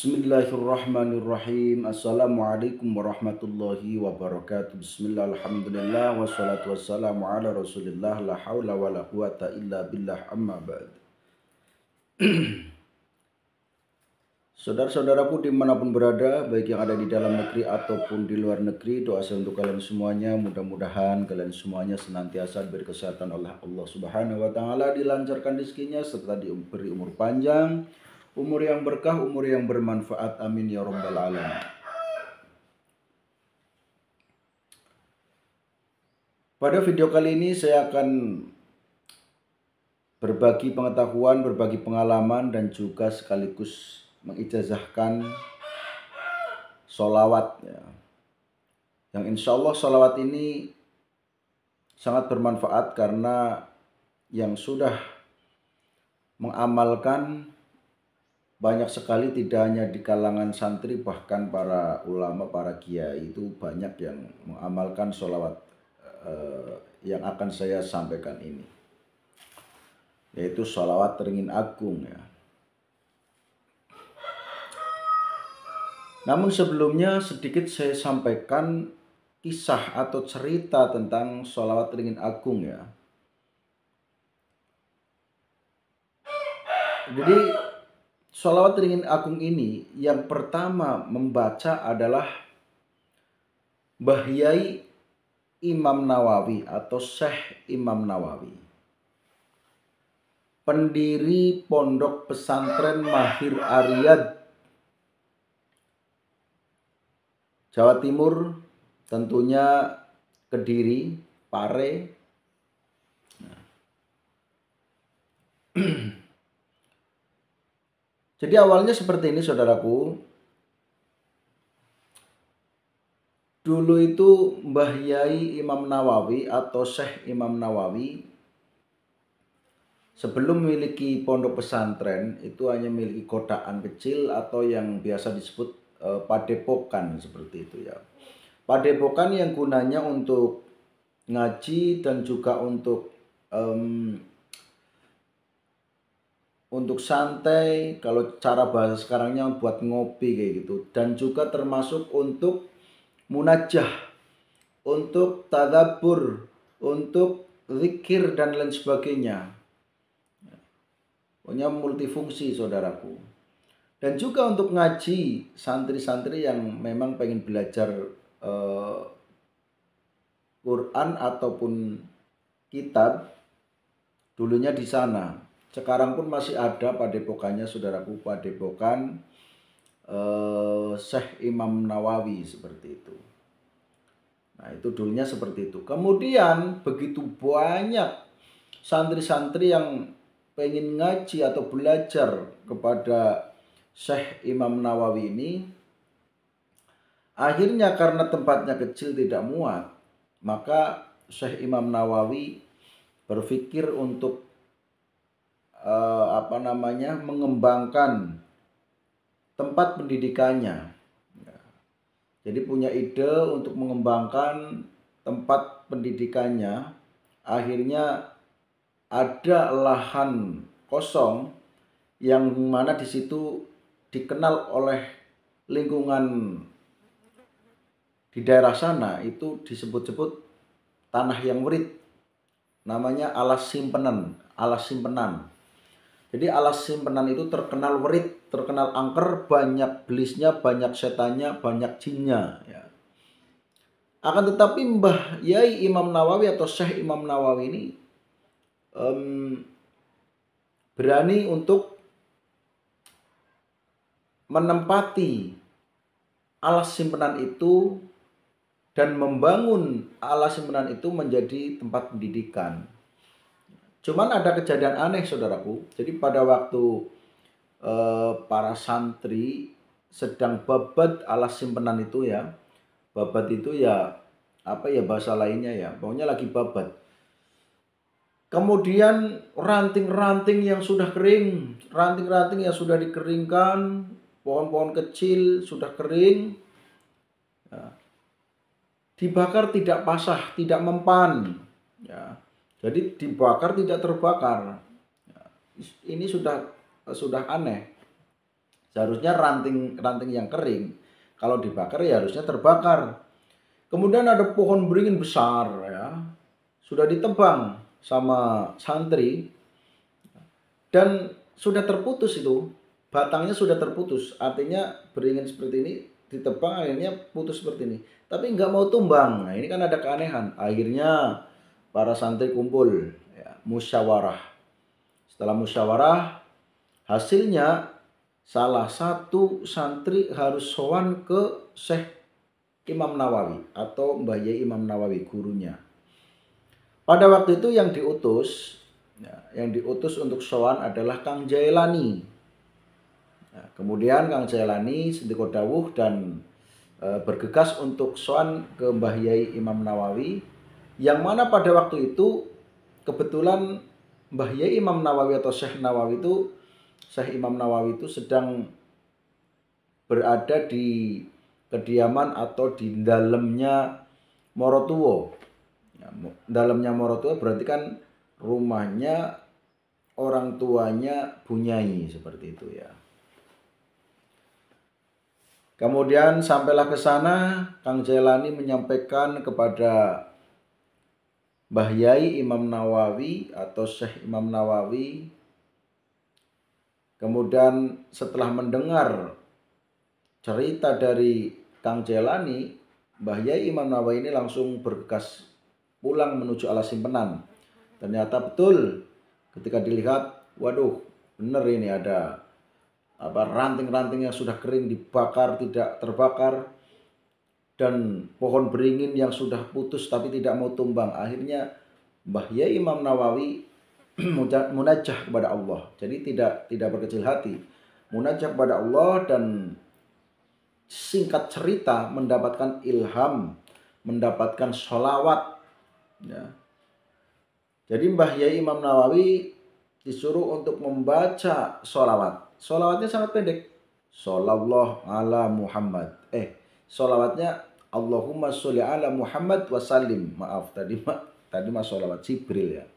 Bismillahirrahmanirrahim. Assalamualaikum warahmatullahi wabarakatuh. Bismillah, alhamdulillah, wassalatu wassalamu ala rasulillah, la hawla wa la quwata illa billah, amma ba'd. Saudara-saudaraku dimanapun berada, baik yang ada di dalam negeri ataupun di luar negeri, doa saya untuk kalian semuanya, mudah-mudahan kalian semuanya senantiasa diberi kesehatan oleh Allah Subhanahu wa taala, dilancarkan rezekinya serta diberi umur panjang, umur yang berkah, umur yang bermanfaat. Amin ya rabbal alamin. Pada video kali ini saya akan berbagi pengetahuan, berbagi pengalaman, dan juga sekaligus mengijazahkan sholawat ya. Yang insya Allah sholawat ini sangat bermanfaat karena yang sudah mengamalkan banyak sekali, tidak hanya di kalangan santri, bahkan para ulama, para kiai itu banyak yang mengamalkan sholawat yang akan saya sampaikan ini, yaitu sholawat ringin agung ya. Namun sebelumnya sedikit saya sampaikan kisah atau cerita tentang sholawat ringin agung ya. Jadi sholawat ringin agung ini yang pertama membaca adalah Mbah Yai Imam Nawawi atau Syekh Imam Nawawi, pendiri Pondok Pesantren Mahir Ariyad, Jawa Timur, tentunya Kediri, Pare. Jadi awalnya seperti ini saudaraku. Dulu itu Mbah Yai Imam Nawawi atau Syekh Imam Nawawi sebelum memiliki pondok pesantren itu hanya memiliki kotaan kecil atau yang biasa disebut padepokan seperti itu ya. Padepokan yang gunanya untuk ngaji dan juga untuk santai, kalau cara bahasa sekarangnya buat ngopi kayak gitu, dan juga termasuk untuk munajah, untuk tadabbur, untuk zikir dan lain sebagainya. Pokoknya multifungsi saudaraku. Dan juga untuk ngaji santri-santri yang memang pengen belajar Quran ataupun kitab, dulunya di sana. Sekarang pun masih ada padepokannya saudaraku, padepokan Syekh Imam Nawawi seperti itu. Nah itu dulunya seperti itu. Kemudian begitu banyak santri-santri yang pengen ngaji atau belajar kepada Syekh Imam Nawawi ini, akhirnya karena tempatnya kecil tidak muat, maka Syekh Imam Nawawi berpikir untuk mengembangkan tempat pendidikannya. Jadi punya ide untuk mengembangkan tempat pendidikannya. Akhirnya ada lahan kosong yang mana di situ dikenal oleh lingkungan di daerah sana itu disebut-sebut tanah yang werit, namanya alas simpenan, alas simpenan. Jadi alas simpenan itu terkenal werit, terkenal angker, banyak belisnya, banyak setannya, banyak jinnya ya. Akan tetapi Mbah Yai Imam Nawawi atau Syekh Imam Nawawi ini berani untuk menempati alas simpenan itu dan membangun alas simpenan itu menjadi tempat pendidikan. Cuman ada kejadian aneh saudaraku. Jadi pada waktu para santri sedang babat alas simpenan itu ya. Babat itu ya apa ya bahasa lainnya ya. Pokoknya lagi babat. Kemudian ranting-ranting yang sudah kering, ranting-ranting yang sudah dikeringkan, pohon-pohon kecil sudah kering, ya, dibakar tidak pasah, tidak mempan ya. Jadi dibakar tidak terbakar. Ini sudah aneh. Seharusnya ranting-ranting yang kering kalau dibakar ya harusnya terbakar. Kemudian ada pohon beringin besar ya, sudah ditebang sama santri dan sudah terputus itu, batangnya sudah terputus. Artinya beringin seperti ini ditebang akhirnya putus seperti ini. Tapi nggak mau tumbang. Nah ini kan ada keanehan. Akhirnya para santri kumpul, ya, musyawarah. Setelah musyawarah, hasilnya salah satu santri harus sowan ke Syekh Imam Nawawi atau Mbah Yai Imam Nawawi, gurunya. Pada waktu itu yang diutus untuk sowan adalah Kang Jailani. Nah, kemudian Kang Jailani sendiko dawuh dan bergegas untuk sowan ke Mbah Yai Imam Nawawi, yang mana pada waktu itu kebetulan Mbah Yai Imam Nawawi atau Syekh Imam Nawawi itu sedang berada di kediaman atau di dalamnya Morotuwo. Ya, dalamnya Morotuwo berarti kan rumahnya orang tuanya Bunyai, seperti itu ya. Kemudian sampailah ke sana, Kang Jailani menyampaikan kepada Mbah Yai Imam Nawawi atau Syekh Imam Nawawi. Kemudian setelah mendengar cerita dari Kang Jailani, Mbah Yai Imam Nawawi ini langsung bergegas pulang menuju alas simpenan. Ternyata betul ketika dilihat, waduh, bener ini ada ranting-ranting yang sudah kering dibakar tidak terbakar, dan pohon beringin yang sudah putus tapi tidak mau tumbang. Akhirnya Mbah Yai Imam Nawawi munajah kepada Allah. Jadi tidak berkecil hati, munajah kepada Allah dan singkat cerita mendapatkan ilham, mendapatkan sholawat ya. Jadi Mbah Yai Imam Nawawi disuruh untuk membaca sholawat. Sholawatnya sangat pendek. Shollallahu ala Muhammad. Sholawatnya Allahumma sholli ala Muhammad wasallim. Maaf tadi mas sholawat Jibril ya.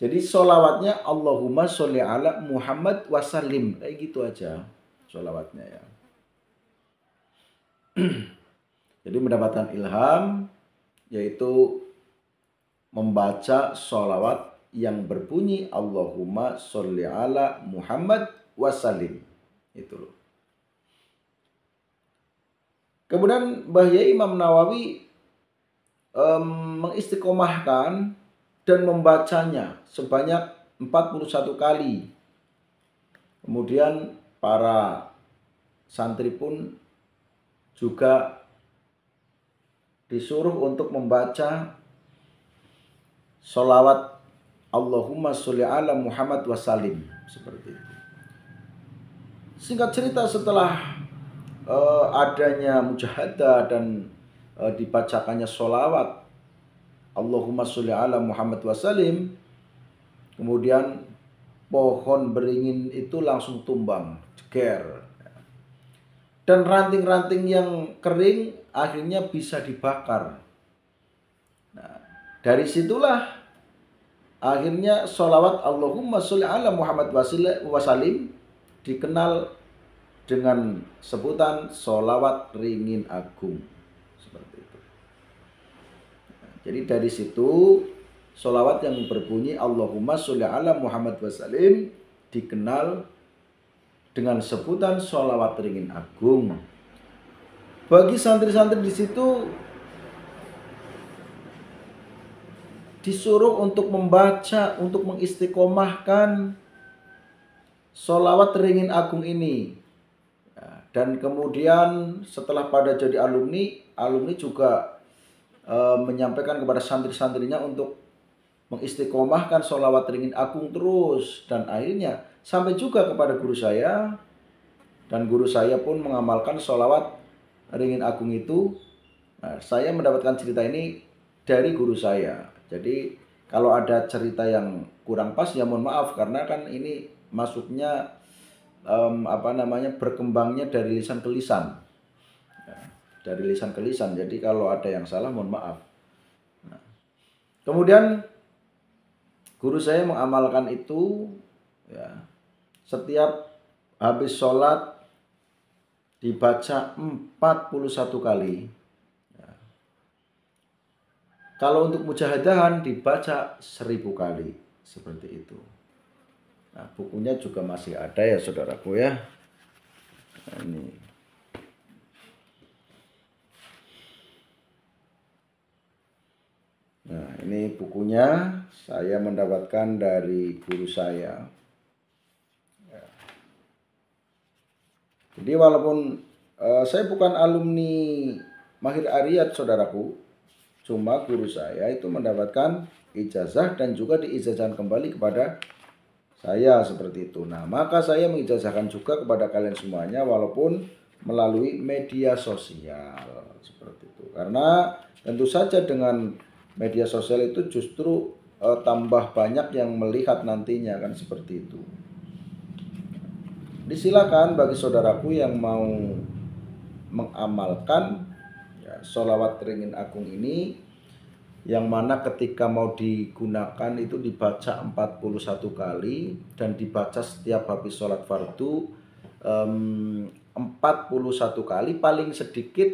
Jadi sholawatnya Allahumma sholli ala Muhammad wasallim. Kayak gitu aja sholawatnya ya. Jadi mendapatkan ilham, yaitu membaca sholawat yang berbunyi Allahumma sholli ala Muhammad wasallim. Itu loh. Kemudian Mbah Yai Imam Nawawi mengistiqomahkan dan membacanya sebanyak 41 kali. Kemudian para santri pun juga disuruh untuk membaca sholawat Allahumma sholli ala Muhammad wasallim, seperti itu. Singkat cerita, setelah adanya mujahadah dan dibacakannya sholawat Allahumma sholli ala Muhammad wasallim, kemudian pohon beringin itu langsung tumbang, jeger. Dan ranting-ranting yang kering akhirnya bisa dibakar. Nah, dari situlah akhirnya sholawat Allahumma sholli ala Muhammad wasallim dikenal dengan sebutan sholawat ringin agung, seperti itu. Nah, jadi dari situ sholawat yang berbunyi Allahumma sholli ala Muhammad wasallim dikenal dengan sebutan sholawat ringin agung. Bagi santri-santri di situ disuruh untuk membaca, untuk mengistiqomahkan sholawat ringin agung ini. Dan kemudian setelah pada jadi alumni juga menyampaikan kepada santri-santrinya untuk mengistiqomahkan sholawat ringin agung terus. Dan akhirnya sampai juga kepada guru saya, dan guru saya pun mengamalkan sholawat ringin agung itu. Nah, saya mendapatkan cerita ini dari guru saya. Jadi kalau ada cerita yang kurang pas ya mohon maaf, karena kan ini masuknya berkembangnya dari lisan ke lisan. Dari lisan ke lisan. Jadi kalau ada yang salah mohon maaf. Nah, kemudian guru saya mengamalkan itu ya. Setiap habis sholat dibaca 41 kali. Kalau untuk mujahadahan dibaca 1000 kali, seperti itu. Nah, bukunya juga masih ada ya saudaraku ya. Nah, ini. Nah, ini bukunya saya mendapatkan dari guru saya. Ya. Jadi walaupun saya bukan alumni Mahir Ariyat saudaraku, cuma guru saya itu mendapatkan ijazah dan juga diijazahkan kembali kepada saya seperti itu. Nah, maka saya mengijazahkan juga kepada kalian semuanya walaupun melalui media sosial seperti itu. Karena tentu saja dengan media sosial itu justru tambah banyak yang melihat nantinya kan seperti itu. Disilakan bagi saudaraku yang mau mengamalkan ya, sholawat ringin agung ini, yang mana ketika mau digunakan itu dibaca 41 kali dan dibaca setiap habis sholat fardu 41 kali, paling sedikit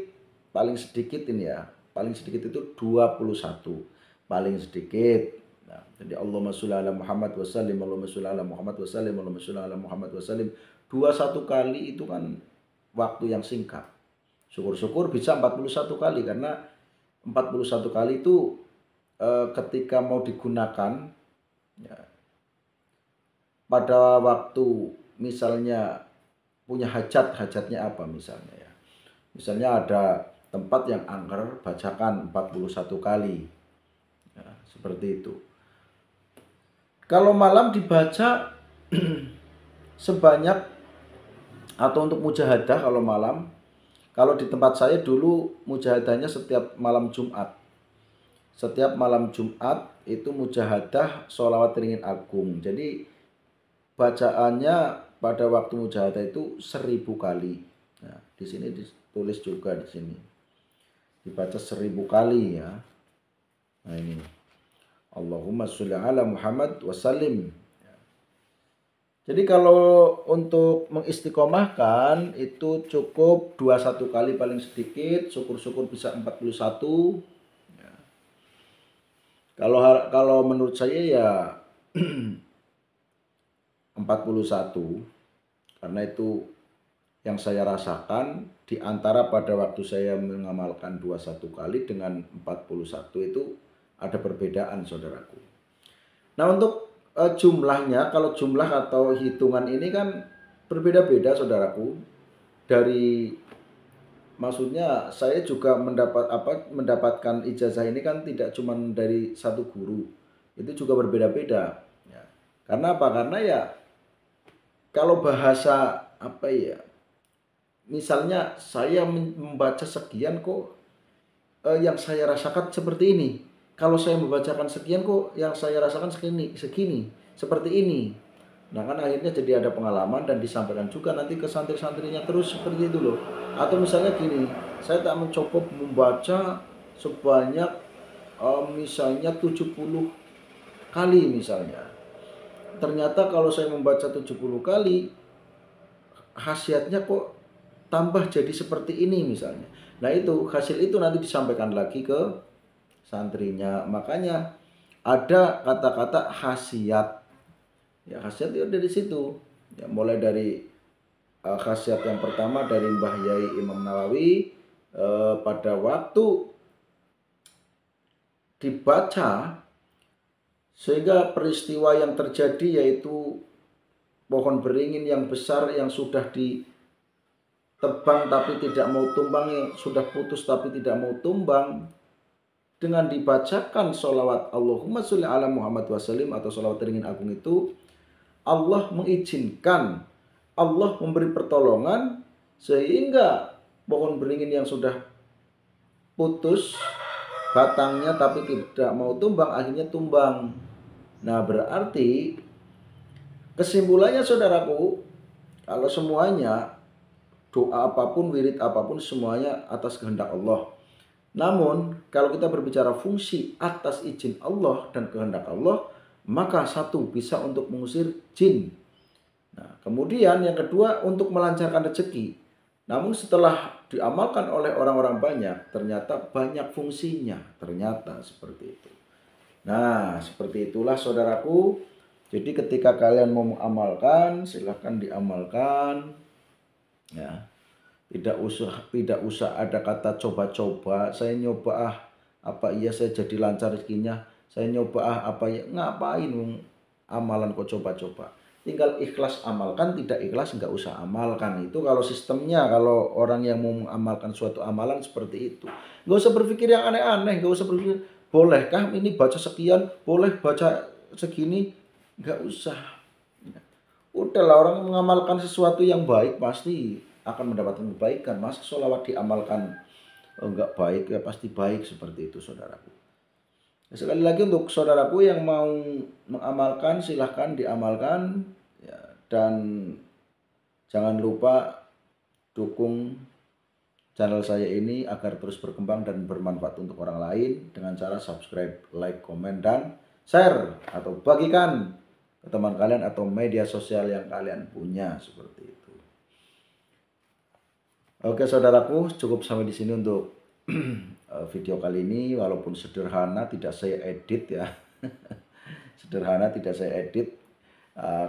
ini ya, paling sedikit itu 21, paling sedikit. Nah, jadi Allahumma sholli ala Muhammad wa sallim, Allahumma sholli ala Muhammad wa sallim, Allahumma sholli ala Muhammad wa sallim. 21 kali itu kan waktu yang singkat. Syukur-syukur bisa 41 kali, karena 41 kali itu ketika mau digunakan ya, pada waktu misalnya punya hajatnya apa misalnya ya. Misalnya ada tempat yang angker, bacakan 41 kali. Ya, seperti itu. Kalau malam dibaca sebanyak, atau untuk mujahadah kalau malam, kalau di tempat saya dulu mujahadahnya setiap malam Jumat. Setiap malam Jumat itu mujahadah sholawat ringin agung. Jadi bacaannya pada waktu mujahadah itu 1000 kali. Nah, di sini ditulis juga di sini. Dibaca 1000 kali ya. Nah, ini. Allahumma sholli ala Muhammad wa sallim. Jadi kalau untuk mengistiqomahkan itu cukup 21 kali paling sedikit, syukur-syukur bisa 41. Kalau menurut saya ya 41, karena itu yang saya rasakan di antara pada waktu saya mengamalkan 21 kali dengan 41 itu ada perbedaan saudaraku. Nah, untuk jumlahnya, kalau jumlah atau hitungan ini kan berbeda-beda saudaraku. Maksudnya saya juga mendapatkan ijazah ini kan tidak cuma dari satu guru, itu juga berbeda-beda ya. Karena apa? Karena ya kalau bahasa apa ya, misalnya saya membaca sekian kok yang saya rasakan seperti ini, kalau saya membacakan sekian kok yang saya rasakan segini seperti ini. Nah, kan akhirnya jadi ada pengalaman dan disampaikan juga nanti ke santri-santrinya terus seperti itu loh. Atau misalnya gini, saya tak mencoba membaca sebanyak misalnya 70 kali misalnya. Ternyata kalau saya membaca 70 kali, khasiatnya kok tambah jadi seperti ini misalnya. Nah, itu hasil itu nanti disampaikan lagi ke santrinya. Makanya ada kata-kata khasiat. Ya, khasiat itu dari situ. Ya, mulai dari khasiat yang pertama dari Mbah Yai Imam Nawawi, pada waktu dibaca sehingga peristiwa yang terjadi yaitu pohon beringin yang besar yang sudah ditebang tapi tidak mau tumbang, yang sudah putus tapi tidak mau tumbang, dengan dibacakan sholawat Allahumma sholli ala Muhammad wa sallim atau sholawat ringin agung itu, Allah mengizinkan, Allah memberi pertolongan sehingga pohon beringin yang sudah putus batangnya tapi tidak mau tumbang akhirnya tumbang. Nah, berarti kesimpulannya saudaraku, kalau semuanya doa apapun, wirid apapun, semuanya atas kehendak Allah. Namun kalau kita berbicara fungsi atas izin Allah dan kehendak Allah, maka satu bisa untuk mengusir jin. Nah, kemudian yang kedua untuk melancarkan rezeki. Namun setelah diamalkan oleh orang-orang banyak, ternyata banyak fungsinya, ternyata seperti itu. Nah, seperti itulah saudaraku. Jadi ketika kalian mau mengamalkan, silahkan diamalkan. Ya, tidak usah ada kata coba-coba. Saya nyoba apa iya saya jadi lancar rezekinya. Saya nyoba apa ya, ngapain amalan kok coba-coba. Tinggal ikhlas amalkan, tidak ikhlas nggak usah amalkan. Itu kalau sistemnya, kalau orang yang mau mengamalkan suatu amalan seperti itu. Nggak usah berpikir yang aneh-aneh, nggak usah berpikir, bolehkah ini baca sekian, boleh baca segini, nggak usah. Udahlah, orang yang mengamalkan sesuatu yang baik pasti akan mendapatkan kebaikan. Masa sholawat diamalkan enggak baik, ya pasti baik, seperti itu saudaraku. Sekali lagi untuk saudaraku yang mau mengamalkan, silahkan diamalkan ya, dan jangan lupa dukung channel saya ini agar terus berkembang dan bermanfaat untuk orang lain dengan cara subscribe, like, komen, dan share atau bagikan ke teman kalian atau media sosial yang kalian punya, seperti itu. Oke saudaraku, cukup sampai di sini untuk video kali ini. Walaupun sederhana, tidak saya edit ya. Sederhana, tidak saya edit.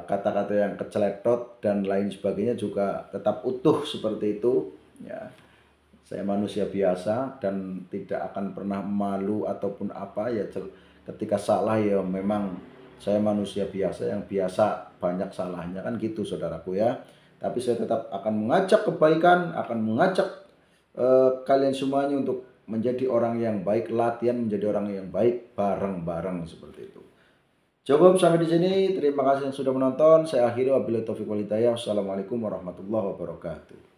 Kata-kata yang keceletot dan lain sebagainya juga tetap utuh seperti itu ya. Saya manusia biasa dan tidak akan pernah malu ataupun apa ya, ketika salah ya memang saya manusia biasa yang biasa banyak salahnya kan gitu saudaraku ya. Tapi saya tetap akan mengajak kebaikan, akan mengajak kalian semuanya untuk menjadi orang yang baik, latihan menjadi orang yang baik bareng-bareng, seperti itu. Cukup sampai di sini. Terima kasih yang sudah menonton. Saya akhiri wabillahi taufiq wal hidayah. Wassalamualaikum warahmatullahi wabarakatuh.